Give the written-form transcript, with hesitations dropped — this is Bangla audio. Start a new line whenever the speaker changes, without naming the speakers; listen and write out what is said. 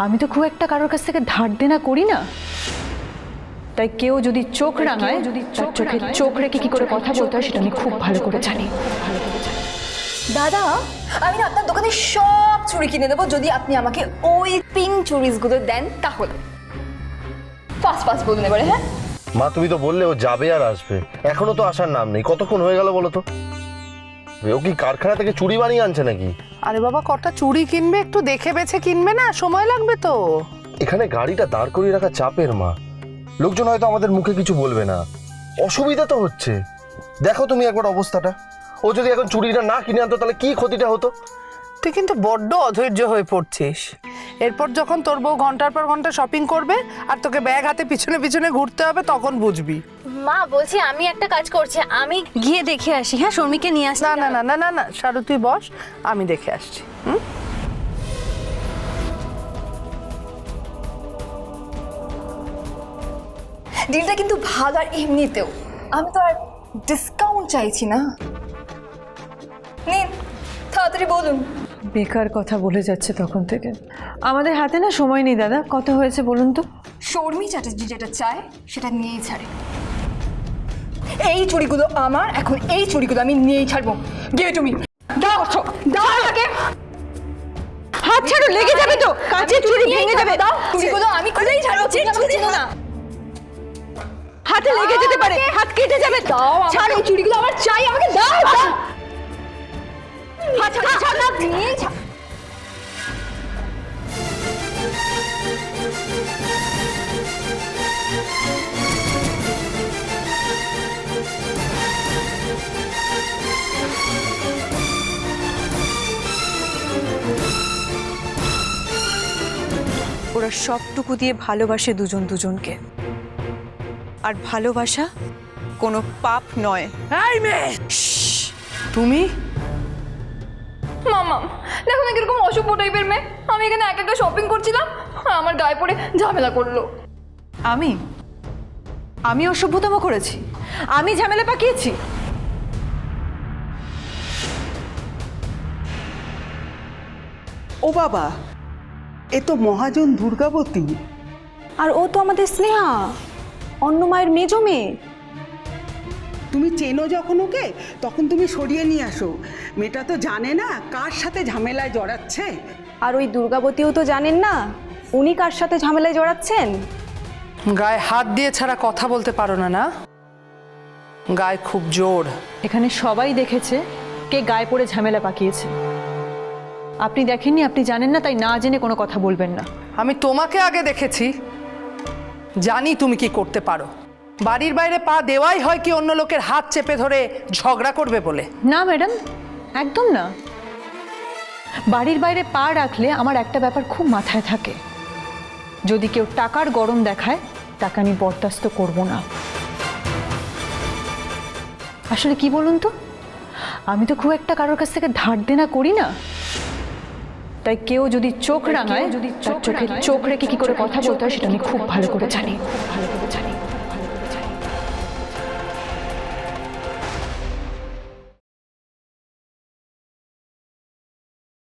আমি তো খুব একটা কারোর কাছ থেকে ধার দেনা করি না, তাই কেউ যদি চোখ রাঙায় তার চোখে চোখ রেখে কি করে কথা বলতে হয় সেটা আমি খুব ভালো করে জানি।
দাদা, আমি না আপনার দোকানে সব চুড়ি কিনে দেবো যদি আপনি আমাকে ওই পিঙ্ক চুড়িসগুলো দেন, তাহলে ফাস্ট ফাস্ট বলুন এবারে। হ্যাঁ
মা, তুমি তো বললে ও যাবে আর আসবে, এখনো তো আসার নাম নেই। কতক্ষণ হয়ে গেল বলো তো? ও কি কারখানা থেকে চুড়ি বানিয়ে আনছে নাকি?
আরে বাবা, কটা চুড়ি কিনবে, একটু দেখে বেছে কিনবে না, সময় লাগবে তো।
এখানে গাড়িটা দাঁড় করিয়ে রাখা চাপের মা, লোকজন হয়তো আমাদের মুখে কিছু বলবে না, অসুবিধা তো হচ্ছে। দেখো তুমি একবার অবস্থাটা, ও যদি এখন চুড়িটা না কিনে আনতো তাহলে কি ক্ষতিটা হতো।
তুই কিন্তু বড্ড অধৈর্য হয়ে পড়ছিস। এরপর যখন তোর বউ ঘন্টার পর ঘন্টা শপিং করবে আর তোকে ব্যাগ হাতে পিছনে পিছনে ঘুরতে হবে, তখন বুঝবি।
মা বলছি আমি একটা কাজ করছি, আমি গিয়ে দেখে আসি। হ্যাঁ, শর্মিকে নিয়ে আসি।
না না না না না না শারু, তুই বস, আমি দেখে আসছি।
ডিলটা কিন্তু ভালো, আর এমনিতেও আমি তো আর ডিসকাউন্ট চাইছি না। নিন, তাড়াতাড়ি বলুন।
বেকার কথা বলে যাচ্ছে তখন থেকে। আমাদের হাতে না সময় নেই দাদা, কত হয়েছে বলুন তো?
শর্মি চ্যাটার্জি যেটা চায় সেটা নিয়েই ছাড়ে। এই চুড়িগুলো আমার, এখন এই চুড়িগুলো আমি নিয়েই ছাড়বো। গিয়ে তুমি দাও, দাও আমাকে।
হাত ছাড়ো, লেগে যাবে তো, কাঁচের চুড়ি ভেঙে যাবে।
দাও চুড়িগুলো, আমি খুলেই ছাড়বো। চিনো না,
হাতে লেগে যেতে পারে, হাত কেটে যাবে।
দাও ছাড়ো, এই চুড়িগুলো আমার চাই, আমাকে দাও।
হাত ছাড়ো,
নিয়েই ছাড়।
ওরা সবটুকু দিয়ে ভালোবাসে দুজন দুজনকে, আর ভালোবাসা কোনো পাপ নয়।
এই মেয়ে, তুমি
মামা দেখো না কিরকম অসভ্য টাইপের মেয়ে। আমি এখানে একা একা শপিং করছিলাম, আর আমার গায়ে পড়ে ঝামেলা করলো।
আমি অসভ্যতম করেছি? আমি ঝামেলা পাকিয়েছি?
ও বাবা, এ তো মহাজন দুর্গাবতী।
আর ও তো আমাদের স্নেহা, অন্য মায়ের মেজো মেয়ে।
তুমি চেনো যখন ওকে, তখন তুমি সরিয়ে নিয়ে আসো। মেয়েটা তো জানে না কার সাথে ঝামেলায় জড়াচ্ছে।
আর ওই দুর্গাবতীও তো জানেন না উনি কার সাথে ঝামেলায় জড়াচ্ছেন।
গায়ে হাত দিয়ে ছাড়া কথা বলতে পারো না? না, গায়ে খুব জোর।
এখানে সবাই দেখেছে কে গায়ে পড়ে ঝামেলা পাকিয়েছে। আপনি দেখেননি, আপনি জানেন না, তাই না জেনে কোনো কথা বলবেন না।
আমি তোমাকে আগে দেখেছি, জানি তুমি কি করতে পারো। বাড়ির বাইরে পা দেওয়াই হয় কি অন্য লোকের হাত চেপে ধরে ঝগড়া করবে বলে?
না ম্যাডাম, একদম না। বাড়ির বাইরে পা রাখলে আমার একটা ব্যাপার খুব মাথায় থাকে, যদি কেউ টাকার গরম দেখায় তাকে আমি বরদাস্ত করব না। আসলে কি বলুন তো, আমি তো খুব একটা কারোর কাছ থেকে ধার দেনা করি না, তাই কেউ যদি চোখ রাঙায় তার চোখে চোখ রেখে কি করে কথা বলতে হয় সেটা আমি খুব ভালো করে জানি।